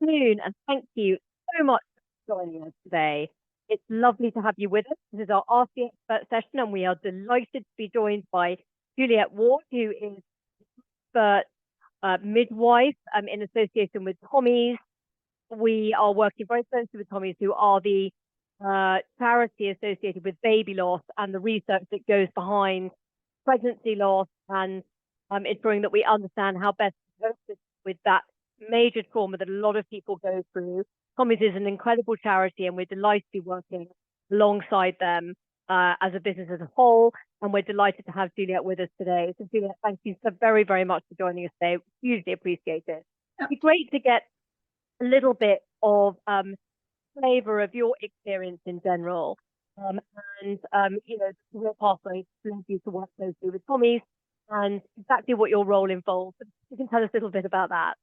afternoon, and thank you so much for joining us today. It's lovely to have you with us. This is our Ask the Expert session, and we are delighted to be joined by Juliette Ward, who is expert midwife in association with Tommy's. We are working very closely with Tommy's, who are the charity associated with baby loss and the research that goes behind pregnancy loss, and ensuring that we understand how best to cope with that major trauma that a lot of people go through. Tommy's is an incredible charity, and we're delighted to be working alongside them as a business as a whole. And we're delighted to have Juliette with us today. So Juliette, thank you so very, very much for joining us today. Hugely appreciate it. It'd be great to get a little bit of flavor of your experience in general, and the career pathway led you to work closely with Tommy's, and exactly what your role involves. You can tell us a little bit about that.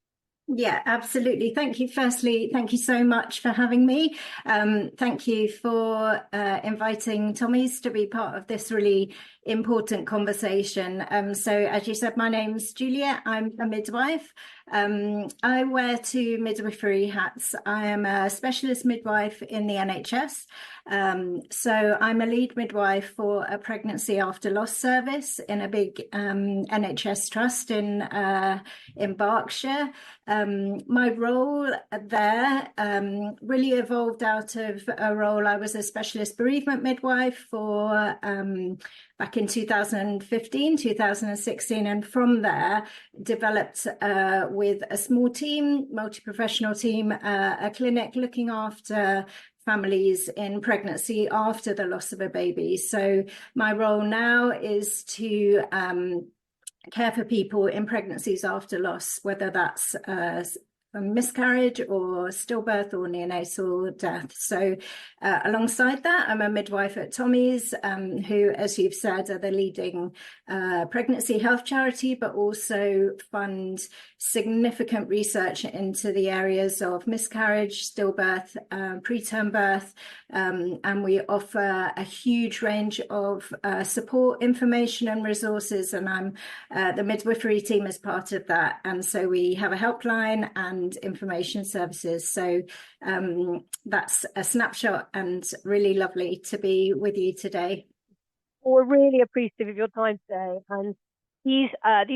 Yeah, absolutely. Thank you. Firstly, thank you so much for having me. Thank you for inviting Tommy's to be part of this really important conversation. So as you said, my name's Juliette. I'm a midwife. I wear two midwifery hats. I am a specialist midwife in the NHS. So I'm a lead midwife for a pregnancy after loss service in a big NHS trust in Berkshire. My role there really evolved out of a role. I was a specialist bereavement midwife for back in 2015, 2016, and from there developed with a small team, multi-professional team, a clinic looking after families in pregnancy after the loss of a baby. So my role now is to care for people in pregnancies after loss, whether that's a miscarriage or stillbirth or neonatal death. So alongside that, I'm a midwife at Tommy's, who, as you've said, are the leading pregnancy health charity, but also fund significant research into the areas of miscarriage, stillbirth, preterm birth, and we offer a huge range of support, information and resources, and I'm the midwifery team is part of that, and so we have a helpline and information services. So that's a snapshot, and really lovely to be with you today. We're really appreciative of your time today, and these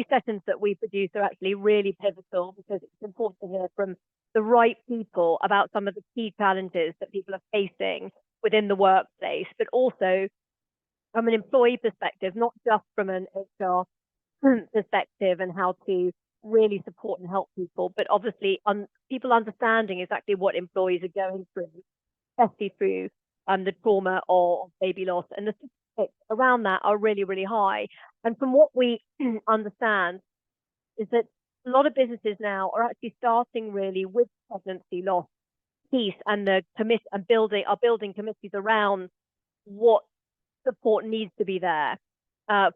sessions that we produce are actually really pivotal, because it's important to hear from the right people about some of the key challenges that people are facing within the workplace, but also from an employee perspective, not just from an HR perspective and how to really support and help people, but obviously people understanding exactly what employees are going through, especially through the trauma of baby loss. And the statistics around that are really, really high. And from what we understand is that a lot of businesses now are actually starting really with pregnancy loss piece, and the committee and building committees around what support needs to be there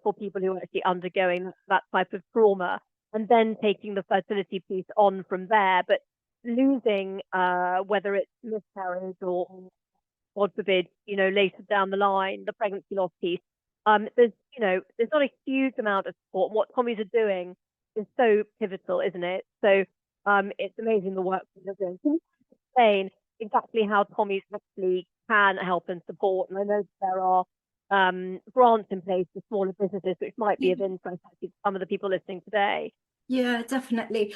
for people who are actually undergoing that type of trauma, and then taking the fertility piece on from there. But losing whether it's miscarriage or, God forbid, later down the line, the pregnancy loss piece, there's not a huge amount of support. What Tommy's are doing is so pivotal, isn't it? So it's amazing the work that they're doing. Can you explain exactly how Tommy's actually can help and support? And I know there are grants in place for smaller businesses, which might be of interest to some of the people listening today. Yeah, definitely.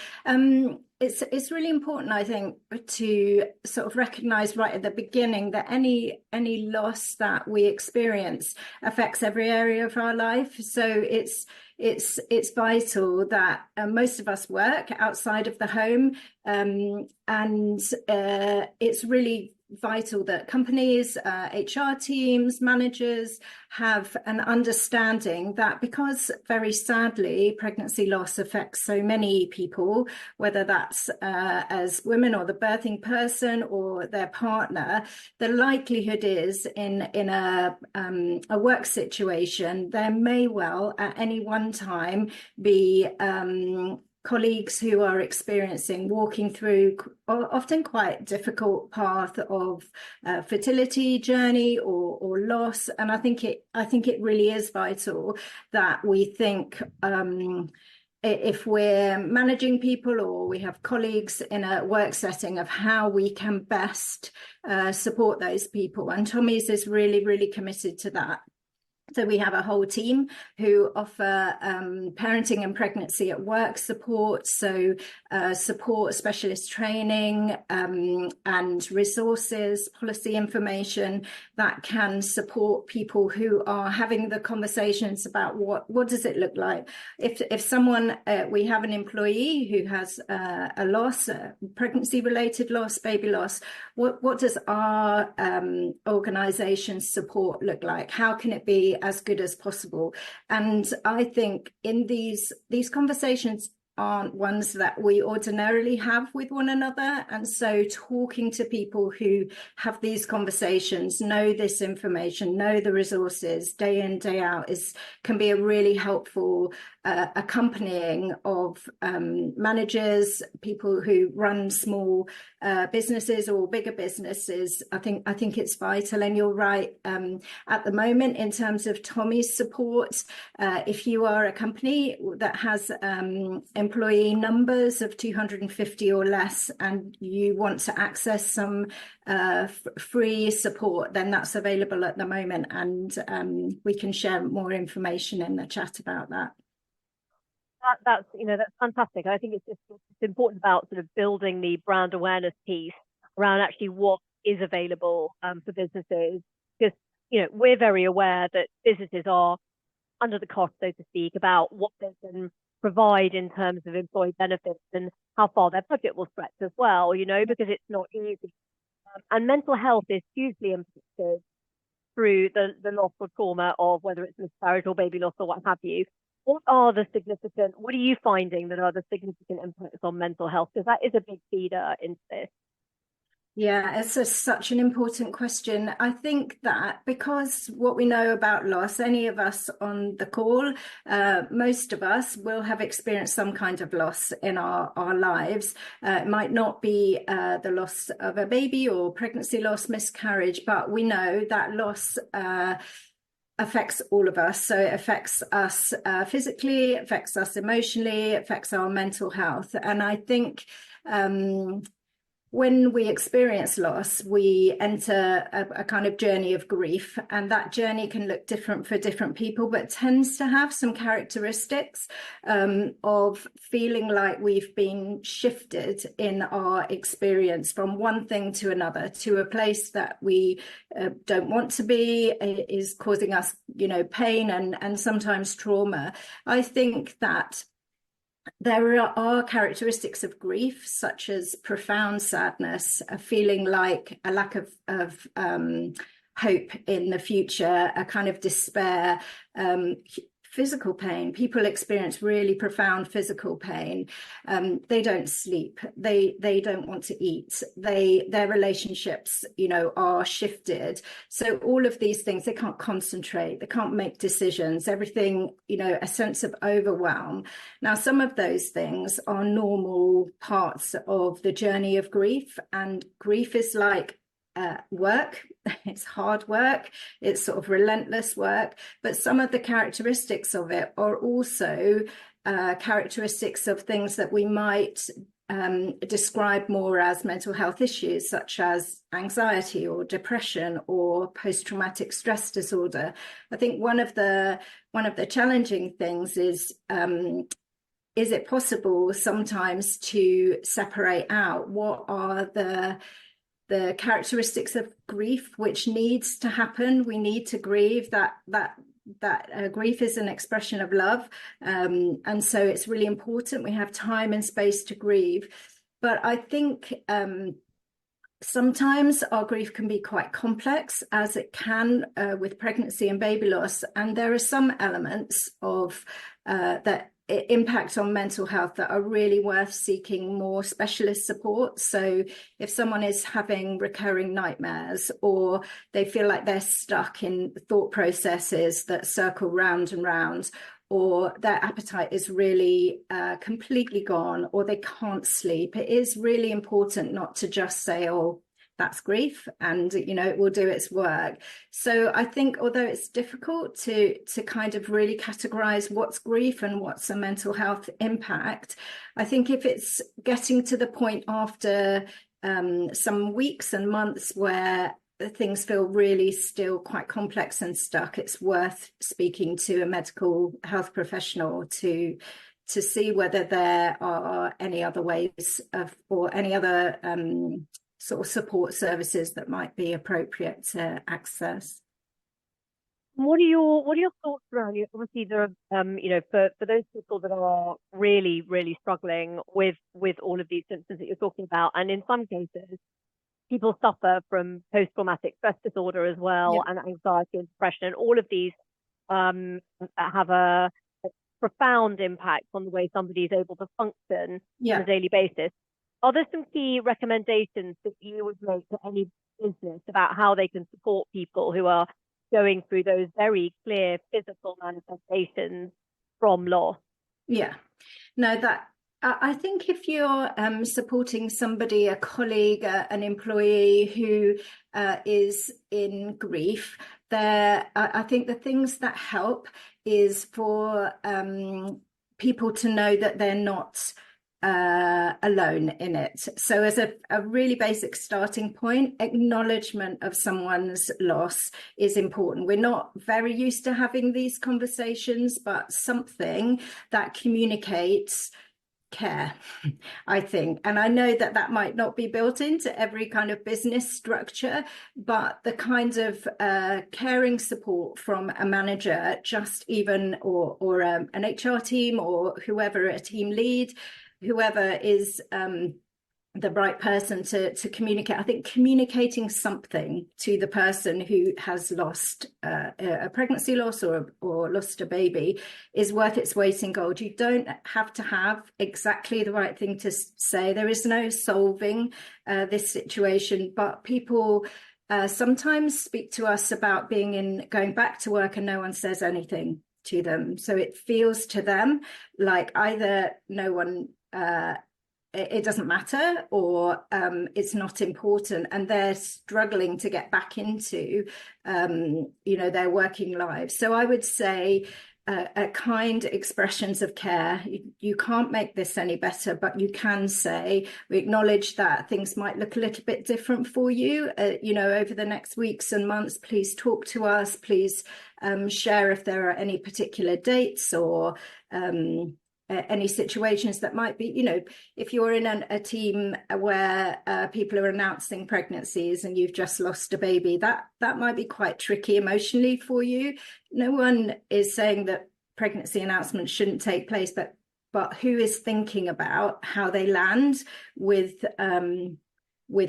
It's really important, I think, to sort of recognise right at the beginning that any loss that we experience affects every area of our life. So it's vital that most of us work outside of the home, and it's really vital that companies, HR teams, managers have an understanding that, because very sadly pregnancy loss affects so many people, whether that's as women or the birthing person or their partner, the likelihood is in a work situation there may well at any one time be colleagues who are walking through often quite difficult path of fertility journey or loss, and I think it really is vital that we think if we're managing people or we have colleagues in a work setting, of how we can best support those people. And Tommy's is really, really committed to that. So we have a whole team who offer parenting and pregnancy at work support, so support, specialist training, and resources, policy information that can support people who are having the conversations about what does it look like. If someone, we have an employee who has a loss, a pregnancy-related loss, baby loss, what does our organisation's support look like? How can it be as good as possible? And I think in these conversations aren't ones that we ordinarily have with one another, and so talking to people who have these conversations, know this information, know the resources day in, day out, can be a really helpful accompanying of managers, people who run small businesses or bigger businesses. I think it's vital. And you're right, at the moment, in terms of Tommy's support, if you are a company that has employee numbers of 250 or less and you want to access some free support, then that's available at the moment, and we can share more information in the chat about that. That's fantastic. I think it's important about sort of building the brand awareness piece around actually what is available for businesses, because we're very aware that businesses are under the cost, so to speak, about what they can provide in terms of employee benefits and how far their budget will stretch as well, because it's not easy. And mental health is hugely impacted through the loss or trauma of whether it's miscarriage or baby loss or what have you. What are you finding that are the significant impacts on mental health? Because that is a big feeder into this. Yeah, it's such an important question. I think that because what we know about loss, any of us on the call, most of us will have experienced some kind of loss in our lives. It might not be the loss of a baby or pregnancy loss, miscarriage, but we know that loss affects all of us. So it affects us physically, it affects us emotionally, it affects our mental health. And I think when we experience loss, we enter a kind of journey of grief, and that journey can look different for different people, but tends to have some characteristics of feeling like we've been shifted in our experience from one thing to another, to a place that we don't want to be, is causing us, pain and sometimes trauma. I think that there are characteristics of grief, such as profound sadness, a feeling like a lack of hope in the future, a kind of despair, physical pain. People experience really profound physical pain. They don't sleep. They don't want to eat. Their relationships, are shifted. So all of these things, they can't concentrate. They can't make decisions. Everything, a sense of overwhelm. Now, some of those things are normal parts of the journey of grief, and grief is like work. It's hard work, it's sort of relentless work, but some of the characteristics of it are also characteristics of things that we might describe more as mental health issues, such as anxiety or depression or post-traumatic stress disorder. I think one of the challenging things is it possible sometimes to separate out what are the characteristics of grief which needs to happen. We need to grieve. That grief is an expression of love, and so it's really important we have time and space to grieve. But I think sometimes our grief can be quite complex, as it can with pregnancy and baby loss, and there are some elements of that impact on mental health that are really worth seeking more specialist support. So if someone is having recurring nightmares, or they feel like they're stuck in thought processes that circle round and round, or their appetite is really completely gone, or they can't sleep, it is really important not to just say, oh, that's grief, and it will do its work. So I think, although it's difficult to kind of really categorize what's grief and what's a mental health impact, I think if it's getting to the point after some weeks and months where things feel really still quite complex and stuck, it's worth speaking to a medical health professional to see whether there are any other ways of, or any other sort of support services that might be appropriate to access. What are your thoughts around it? Obviously, there are for those people that are really, really struggling with all of these symptoms that you're talking about, and in some cases, people suffer from post-traumatic stress disorder as well, and anxiety and depression, and all of these have a profound impact on the way somebody is able to function on a daily basis. Are there some key recommendations that you would make to any business about how they can support people who are going through those very clear physical manifestations from loss? I think if you're supporting somebody, a colleague, an employee who is in grief, I think the things that help is for people to know that they're not alone in it. So as a really basic starting point, acknowledgement of someone's loss is important. We're not very used to having these conversations, but something that communicates care, I think. And I know that might not be built into every kind of business structure, but the kind of caring support from a manager, just even, or an HR team, or whoever, a team lead, whoever is the right person to communicate. I think communicating something to the person who has lost a pregnancy loss or lost a baby is worth its weight in gold. You don't have to have exactly the right thing to say. There is no solving this situation, but people sometimes speak to us about going back to work and no one says anything to them. So it feels to them like either no one it doesn't matter, or it's not important, and they're struggling to get back into their working lives. So I would say a kind expressions of care. You can't make this any better, but you can say, we acknowledge that things might look a little bit different for you over the next weeks and months. Please talk to us. Please share if there are any particular dates or any situations that might be, if you're in a team where people are announcing pregnancies and you've just lost a baby, that might be quite tricky emotionally for you. No one is saying that pregnancy announcements shouldn't take place, but who is thinking about how they land with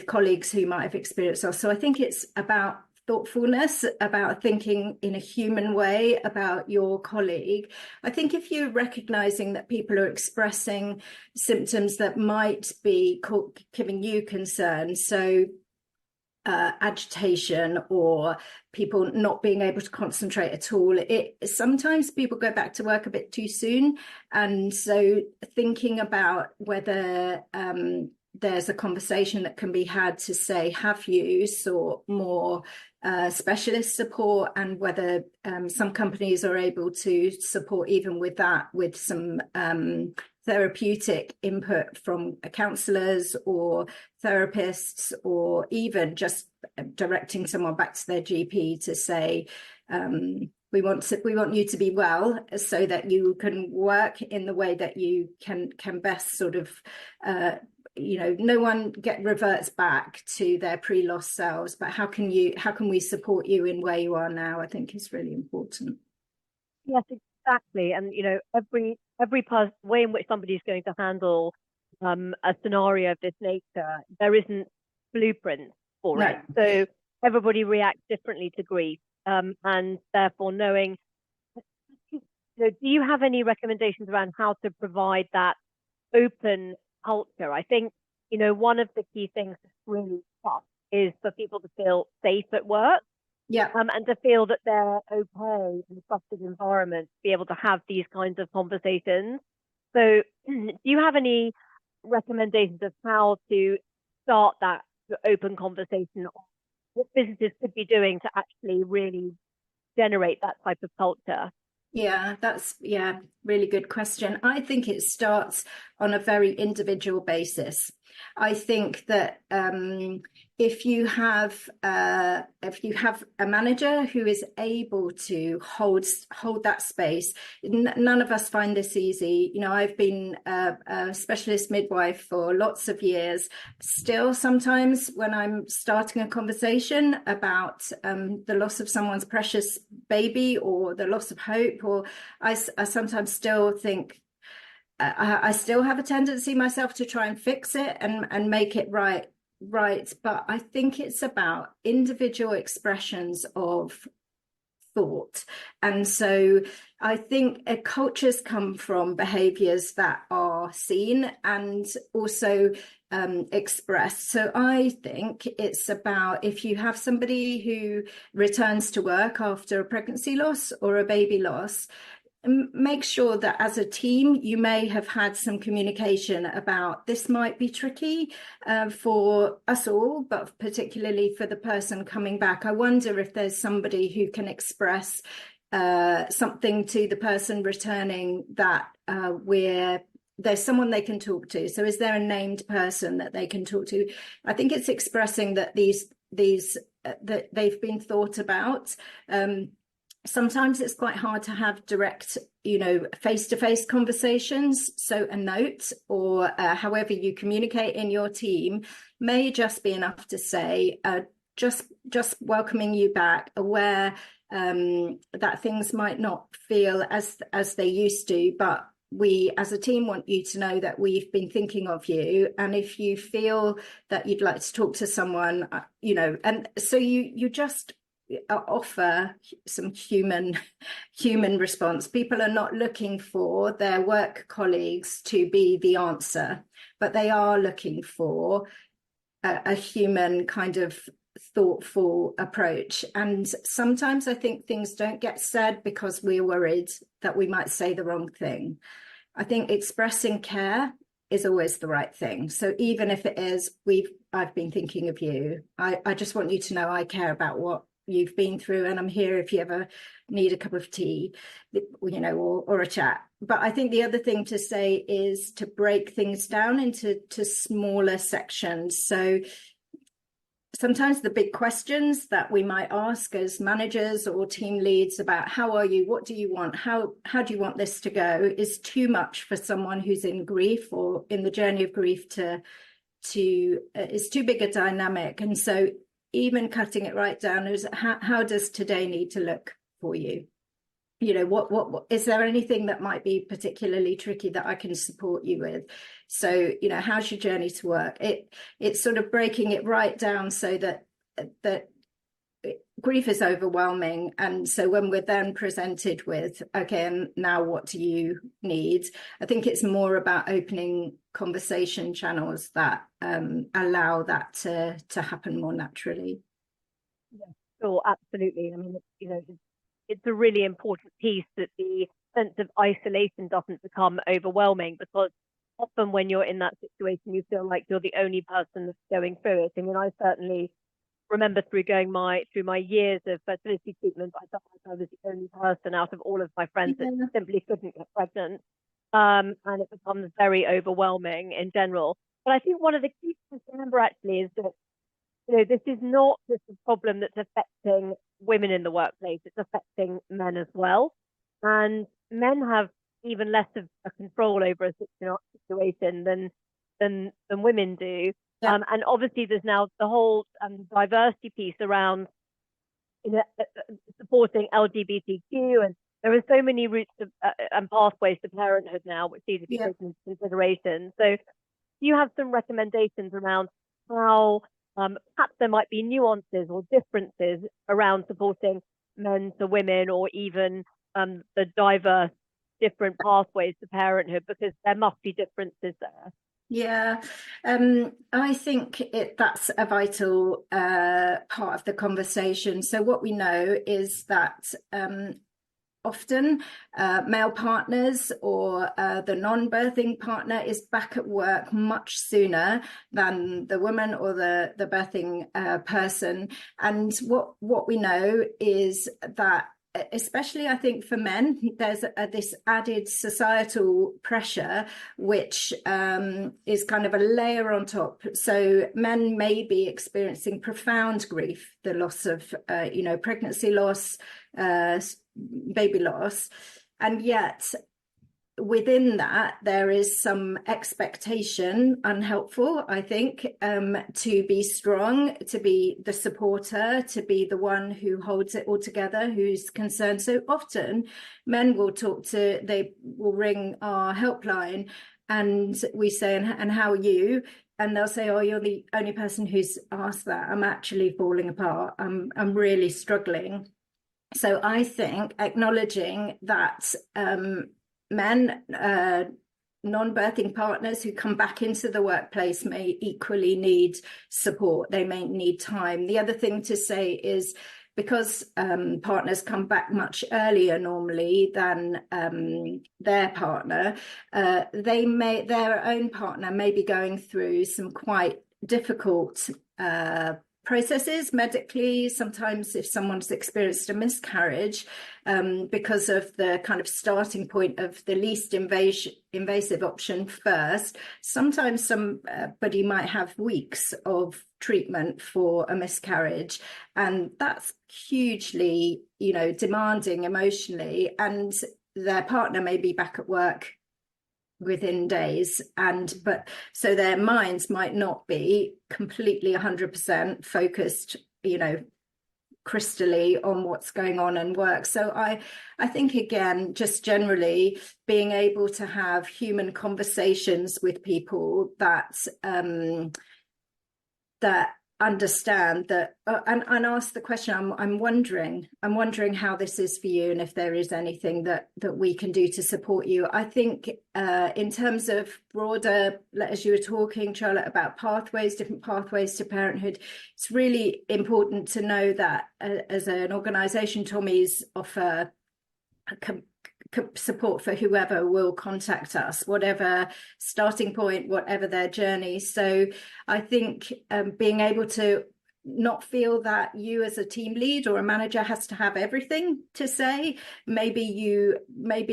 colleagues who might have experienced loss? So I think it's about thoughtfulness, about thinking in a human way about your colleague. I think if you're recognizing that people are expressing symptoms that might be giving you concern, so agitation or people not being able to concentrate at all, sometimes people go back to work a bit too soon. And so thinking about whether there's a conversation that can be had to say, have you sought more specialist support, and whether some companies are able to support even with that, with some therapeutic input from counsellors or therapists, or even just directing someone back to their GP to say, we want you to be well so that you can work in the way that you can best sort of no one reverts back to their pre-loss selves, but how can we support you in where you are now, I think is really important. Yes, exactly. And every way in which somebody's going to handle a scenario of this nature, there isn't blueprint for it. So everybody reacts differently to grief, and therefore knowing, do you have any recommendations around how to provide that open culture? I think, one of the key things that's really tough is for people to feel safe at work. And to feel that they're okay in a trusted environment, to be able to have these kinds of conversations. So do you have any recommendations of how to start that open conversation on what businesses could be doing to actually really generate that type of culture? Yeah, really good question. I think it starts on a very individual basis. I think that if you have a manager who is able to hold that space, none of us find this easy. You know, I've been a specialist midwife for lots of years. Still, sometimes when I'm starting a conversation about the loss of someone's precious baby or the loss of hope, or I sometimes still think, I still have a tendency myself to try and fix it and make it right. But I think it's about individual expressions of thought. And so I think cultures come from behaviors that are seen and also expressed. So I think it's about, if you have somebody who returns to work after a pregnancy loss or a baby loss, make sure that as a team you may have had some communication about this might be tricky for us all, but particularly for the person coming back. I wonder if there's somebody who can express something to the person returning that there's someone they can talk to. So is there a named person that they can talk to? I think it's expressing that that they've been thought about. Sometimes it's quite hard to have direct, face-to-face conversations. So a note or however you communicate in your team may just be enough to say, just welcoming you back, aware that things might not feel as they used to, but we as a team want you to know that we've been thinking of you. And if you feel that you'd like to talk to someone, and so you just offer some human response. People are not looking for their work colleagues to be the answer, but they are looking for a human kind of thoughtful approach. And sometimes I think things don't get said because we're worried that we might say the wrong thing. I think expressing care is always the right thing. So even if it is, I've been thinking of you, I just want you to know I care about what you've been through, and I'm here if you ever need a cup of tea, or a chat. But I think the other thing to say is to break things down into smaller sections. So sometimes the big questions that we might ask as managers or team leads about how are you, what do you want, how do you want this to go, is too much for someone who's in grief or in the journey of grief is too big a dynamic. And so even cutting it right down is how does today need to look for you? What is there anything that might be particularly tricky that I can support you with? So, how's your journey to work? It's sort of breaking it right down so that grief is overwhelming. And so when we're then presented with, okay, and now what do you need? I think it's more about opening conversation channels that allow that to happen more naturally. Yeah, sure, absolutely. I mean, it's a really important piece that the sense of isolation doesn't become overwhelming, because often when you're in that situation, you feel like you're the only person that's going through it. I mean, I certainly remember through my years of fertility treatment, I felt like I was the only person out of all of my friends that simply couldn't get pregnant. And it becomes very overwhelming in general. But I think one of the key things to remember actually is that, this is not just a problem that's affecting women in the workplace, it's affecting men as well. And men have even less of a control over a situation than women do. Yeah. And obviously there's now the whole diversity piece around supporting LGBTQ, and there are so many routes and pathways to parenthood now, which need to be taken into consideration. So you have some recommendations around how perhaps there might be nuances or differences around supporting men to women, or even the diverse different pathways to parenthood, because there must be differences there. Yeah, I think that's a vital part of the conversation. So what we know is that often male partners or the non-birthing partner is back at work much sooner than the woman or the birthing person. And what we know is that, especially I think for men, there's this added societal pressure, which is kind of a layer on top. So men may be experiencing profound grief, the loss of, pregnancy loss, baby loss, and yet within that there is some expectation, unhelpful I think, to be strong, to be the supporter, to be the one who holds it all together, who's concerned. So often men will they will ring our helpline and we say, and how are you? And they'll say, oh, you're the only person who's asked that. I'm actually falling apart. I'm really struggling. So I think acknowledging that men, non-birthing partners who come back into the workplace may equally need support. They may need time. The other thing to say is, because partners come back much earlier normally than their partner, their own partner may be going through some quite difficult processes medically. Sometimes if someone's experienced a miscarriage, because of the kind of starting point of the least invasive option first, sometimes somebody might have weeks of treatment for a miscarriage, and that's hugely, demanding emotionally, and their partner may be back at work within days, but so their minds might not be completely 100% focused, crystally on what's going on and work. So I think, again, just generally being able to have human conversations with people that understand that, and ask the question, I'm wondering how this is for you, and if there is anything that we can do to support you. I think in terms of broader, as you were talking, Charlotte, about different pathways to parenthood, it's really important to know that as an organisation, Tommy's offer support for whoever will contact us, whatever starting point, whatever their journey. So I think being able to not feel that you as a team lead or a manager has to have everything to say. Maybe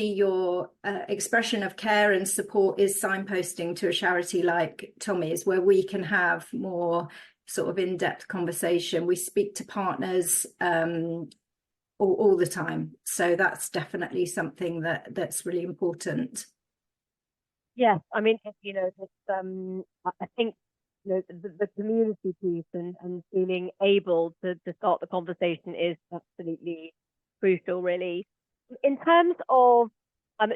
your expression of care and support is signposting to a charity like Tommy's, where we can have more sort of in-depth conversation. We speak to partners all the time. So that's definitely something that's really important. Yes, I mean, I think the community piece and feeling able to start the conversation is absolutely crucial, really. In terms of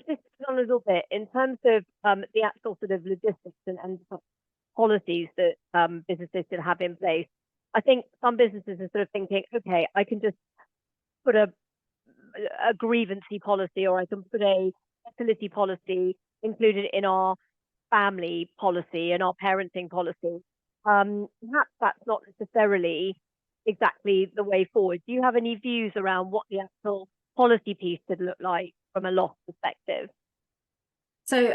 just on a little bit, in terms of the actual sort of logistics and policies that businesses should have in place, I think some businesses are sort of thinking, okay, I can just put a grievancy policy, or I can put a fertility policy included in our family policy and our parenting policy. Perhaps that's not necessarily exactly the way forward. Do you have any views around what the actual policy piece should look like from a loss perspective? So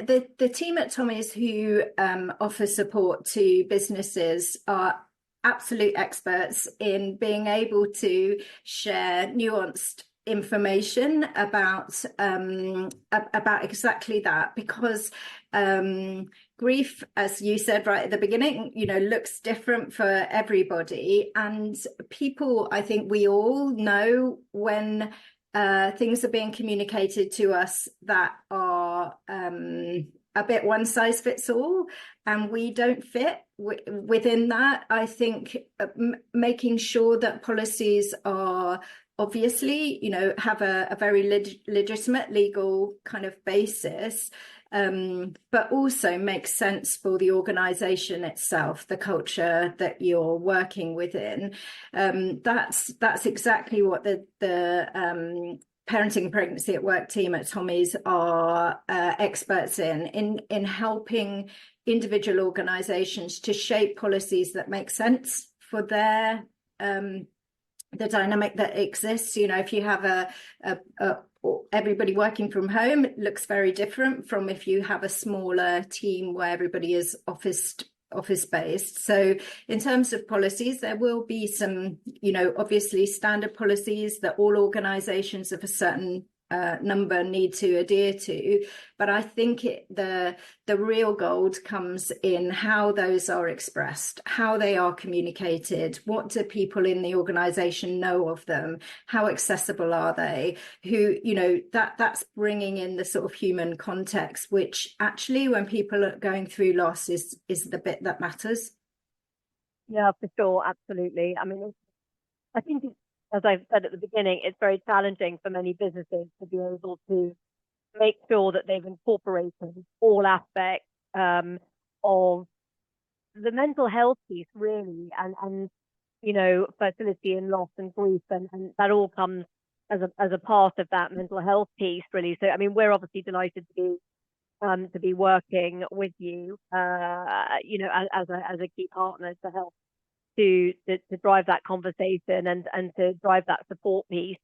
the team at Tommy's who offer support to businesses are absolute experts in being able to share nuanced information about exactly that, because grief, as you said right at the beginning, looks different for everybody, and people, I think we all know when things are being communicated to us that are a bit one size fits all, and we don't fit within that. I think making sure that policies are obviously, have a very legitimate legal kind of basis, but also makes sense for the organisation itself, the culture that you're working within. That's exactly what the Parenting and Pregnancy at Work team at Tommy's are experts in helping individual organisations to shape policies that make sense for their the dynamic that exists. You know, if you have a everybody working from home, it looks very different from if you have a smaller team where everybody is office based. So in terms of policies, there will be some, you know, obviously standard policies that all organizations of a certain number need to adhere to, but I think the real gold comes in how those are expressed, how they are communicated, what do people in the organization know of them, how accessible are they, who, you know, that's bringing in the sort of human context, which actually when people are going through loss is the bit that matters. Yeah, for sure, absolutely. I mean, I think, as I said at the beginning, it's very challenging for many businesses to be able to make sure that they've incorporated all aspects of the mental health piece, really, and you know, fertility and loss and grief, and that all comes as a part of that mental health piece, really. So, I mean, we're obviously delighted to be working with you, you know, as a key partner to help to drive that conversation and to drive that support piece.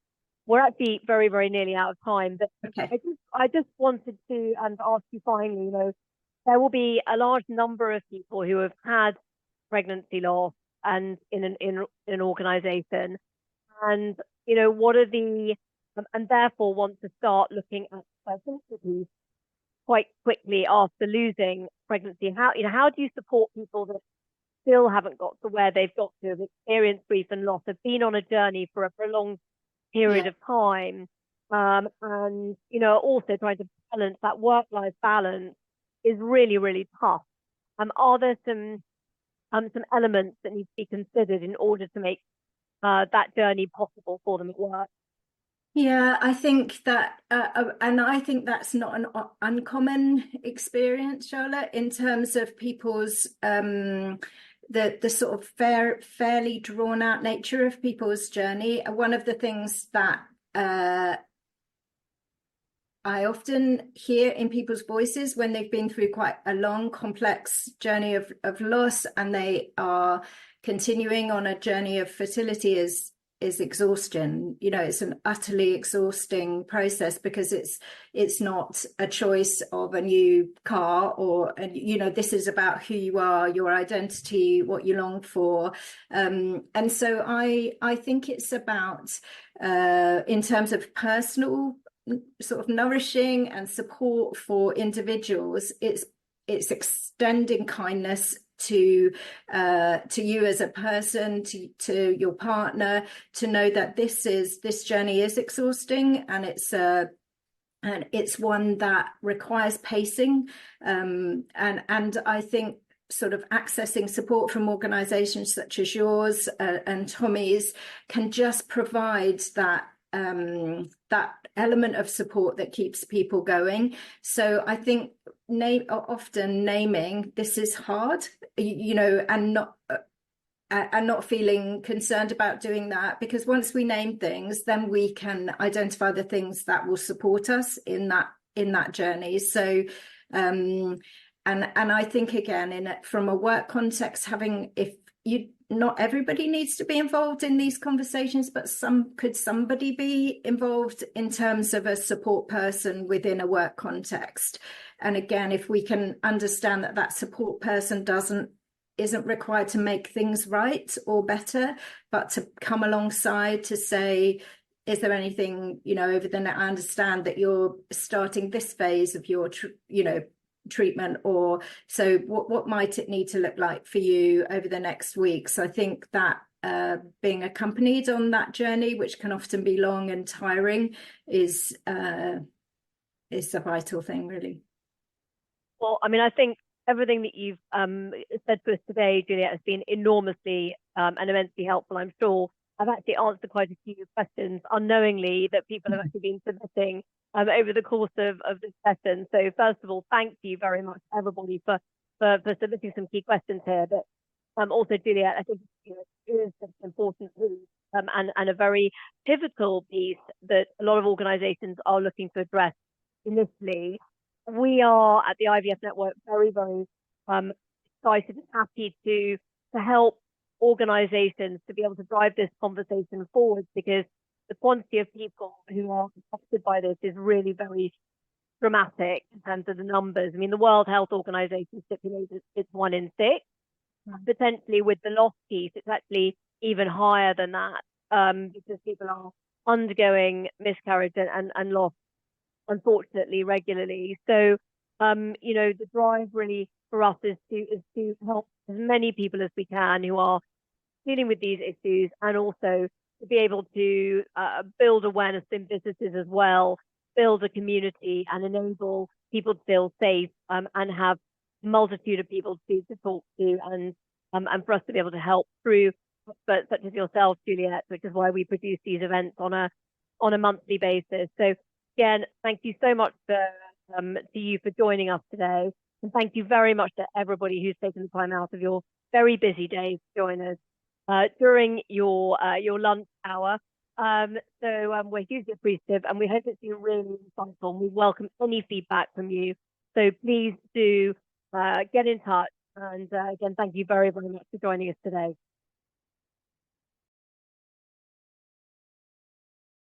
We're actually very, very nearly out of time, but Okay. I just wanted to ask you finally, you know, there will be a large number of people who have had pregnancy loss and in an organization, and you know, what are the and therefore want to start looking at fertility quite quickly after losing pregnancy. How, you know, how do you support people that still haven't got to where they've got to, have experienced grief and loss, have been on a journey for a prolonged period Yeah. of time, and you know, also trying to balance that work-life balance is really, really tough. Are there some elements that need to be considered in order to make that journey possible for them at work? Yeah, I think that, and I think that's not an uncommon experience, Charlotte, in terms of people's the sort of fairly drawn out nature of people's journey. One of the things that I often hear in people's voices when they've been through quite a long, complex journey of loss, and they are continuing on a journey of fertility, is exhaustion. You know, it's an utterly exhausting process because it's not a choice of a new car or, you know, this is about who you are, your identity, what you long for. And so I think it's about, in terms of personal sort of nourishing and support for individuals, it's extending kindness to you as a person, to your partner, to know that this journey is exhausting, and it's one that requires pacing, and I think sort of accessing support from organizations such as yours and Tommy's can just provide that element of support that keeps people going. So I think often naming this is hard, you know, and not feeling concerned about doing that, because once we name things, then we can identify the things that will support us in that journey. So and I think, again, from a work context, not everybody needs to be involved in these conversations, but somebody be involved in terms of a support person within a work context. And again, if we can understand that support person isn't required to make things right or better, but to come alongside to say, is there anything, you know, I understand that you're starting this phase of your, you know, treatment, or so what might it need to look like for you over the next week? So I think that being accompanied on that journey, which can often be long and tiring, is a vital thing, really. Well, I mean, I think everything that you've said to us today, Juliette, has been enormously and immensely helpful. I'm sure I've actually answered quite a few questions unknowingly that people have actually been submitting over the course of this session. So first of all, thank you very much, everybody, for submitting some key questions here. But also, Juliette, I think, you know, it is an important move and a very pivotal piece that a lot of organizations are looking to address initially. We are at the IVF Network very, very excited and happy to help organizations to be able to drive this conversation forward, because the quantity of people who are affected by this is really very dramatic in terms of the numbers. I mean, the World Health Organization stipulated it's 1 in 6. Potentially with the loss piece, it's actually even higher than that, because people are undergoing miscarriage and loss, unfortunately, regularly. So, the drive really for us is to help as many people as we can who are dealing with these issues, and also to be able to build awareness in businesses as well, build a community, and enable people to feel safe, and have a multitude of people to talk to, and for us to be able to help through experts such as yourself, Juliette, which is why we produce these events on a monthly basis. So again, thank you so much to you for joining us today, and thank you very much to everybody who's taken the time out of your very busy day to join us during your lunch hour. We're hugely appreciative, and we hope it's been really insightful. We welcome any feedback from you. So please do get in touch. And again, thank you very, very much for joining us today.